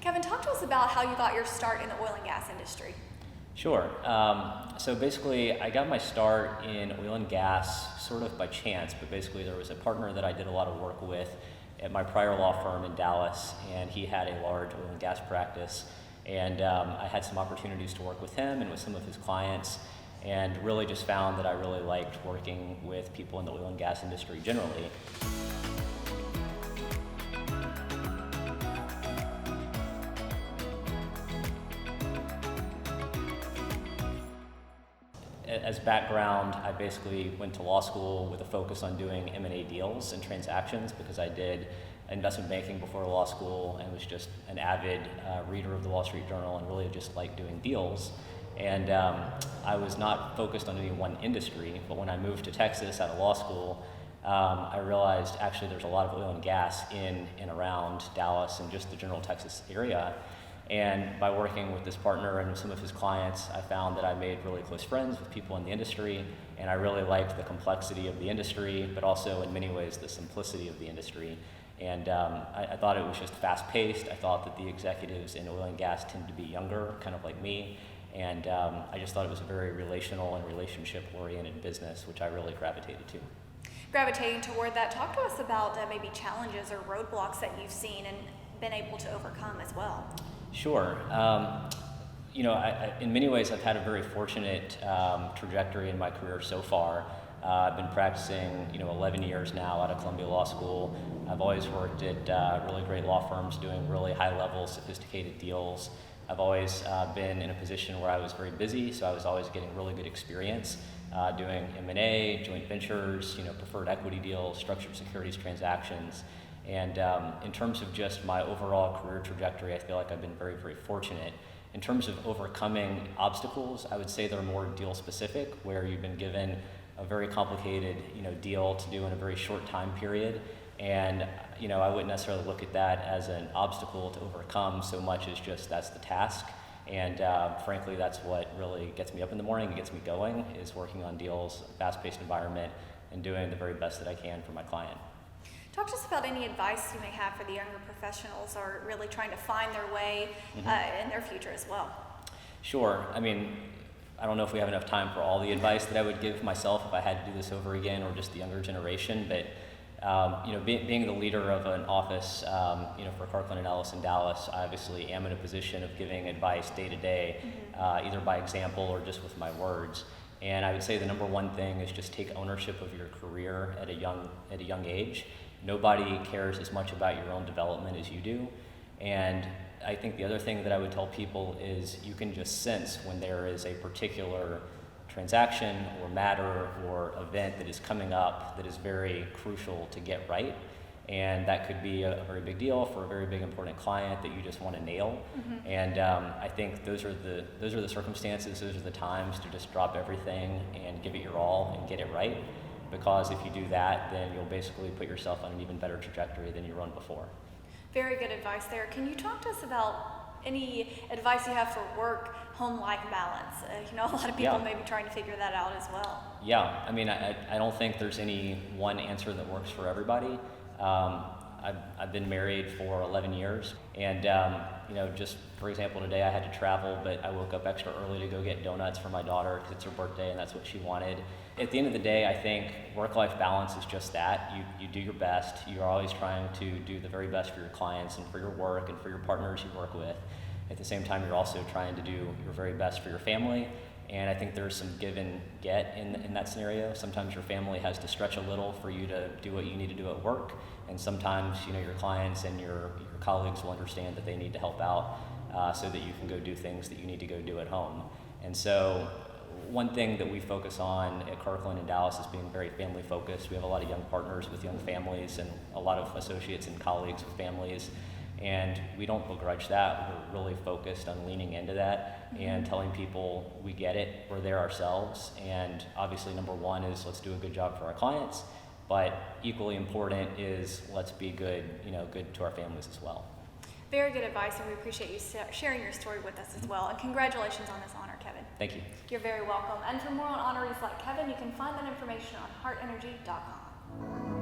Kevin, talk to us about how you got your start in the oil and gas industry. Sure. So basically, I got my start in oil and gas sort of by chance, but basically there was a partner that I did a lot of work with at my prior law firm in Dallas, and he had a large oil and gas practice, and I had some opportunities to work with him and with some of his clients, and really just found that I really liked working with people in the oil and gas industry generally. As background, I basically went to law school with a focus on doing M&A deals and transactions because I did investment banking before law school and was just an avid reader of the Wall Street Journal and really just liked doing deals. And I was not focused on any one industry, but when I moved to Texas out of law school, I realized actually there's a lot of oil and gas in and around Dallas and just the general Texas area. And by working with this partner and with some of his clients, I found that I made really close friends with people in the industry, and I really liked the complexity of the industry, but also in many ways the simplicity of the industry. And I thought it was just fast-paced. I thought that the executives in oil and gas tend to be younger, kind of like me, and I just thought it was a very relational and relationship-oriented business, which I really gravitated to. Gravitating toward that, talk to us about maybe challenges or roadblocks that you've seen and been able to overcome as well. Sure. In many ways, I've had a very fortunate trajectory in my career so far. I've been practicing, 11 years now out of Columbia Law School. I've always worked at really great law firms doing really high-level, sophisticated deals. I've always been in a position where I was very busy, so I was always getting really good experience doing M&A, joint ventures, preferred equity deals, structured securities transactions. And in terms of just my overall career trajectory, I feel like I've been very, very fortunate. In terms of overcoming obstacles, I would say they're more deal specific, where you've been given a very complicated, deal to do in a very short time period. And, I wouldn't necessarily look at that as an obstacle to overcome so much as just that's the task. And frankly, that's what really gets me up in the morning and gets me going, is working on deals, fast-paced environment, and doing the very best that I can for my client. Talk to us about any advice you may have for the younger professionals or really trying to find their way in their future as well. Sure. I don't know if we have enough time for all the advice that I would give myself if I had to do this over again, or just the younger generation, but being the leader of an office, for Kirkland & Ellis in Dallas, I obviously am in a position of giving advice day to day, either by example or just with my words. And I would say the number one thing is just take ownership of your career at a young age. Nobody cares as much about your own development as you do. And I think the other thing that I would tell people is you can just sense when there is a particular transaction or matter or event that is coming up that is very crucial to get right. And that could be a very big deal for a very big important client that you just want to nail. And I think those are the circumstances, those are the times to just drop everything and give it your all and get it right. Because if you do that, then you'll basically put yourself on an even better trajectory than you run before. Very good advice there. Can you talk to us about any advice you have for work-home life balance? A lot of people may be trying to figure that out as well. Yeah, I don't think there's any one answer that works for everybody. I've been married for 11 years, and just for example, today I had to travel, but I woke up extra early to go get donuts for my daughter because it's her birthday and that's what she wanted. At the end of the day, I think work-life balance is just that. You do your best. You're always trying to do the very best for your clients and for your work and for your partners you work with. At the same time, you're also trying to do your very best for your family. And I think there's some give and get in that scenario. Sometimes your family has to stretch a little for you to do what you need to do at work. And sometimes, your clients and your colleagues will understand that they need to help out so that you can go do things that you need to go do at home. And so one thing that we focus on at Kirkland in Dallas is being very family focused. We have a lot of young partners with young families and a lot of associates and colleagues with families. And we don't begrudge that. We're really focused on leaning into that and telling people we get it, we're there ourselves. And obviously number one is let's do a good job for our clients, but equally important is let's be good to our families as well. Very good advice, and we appreciate you sharing your story with us as well. And congratulations on this honor, Kevin. Thank you. You're very welcome. And for more on honorees like Kevin, you can find that information on heartenergy.com.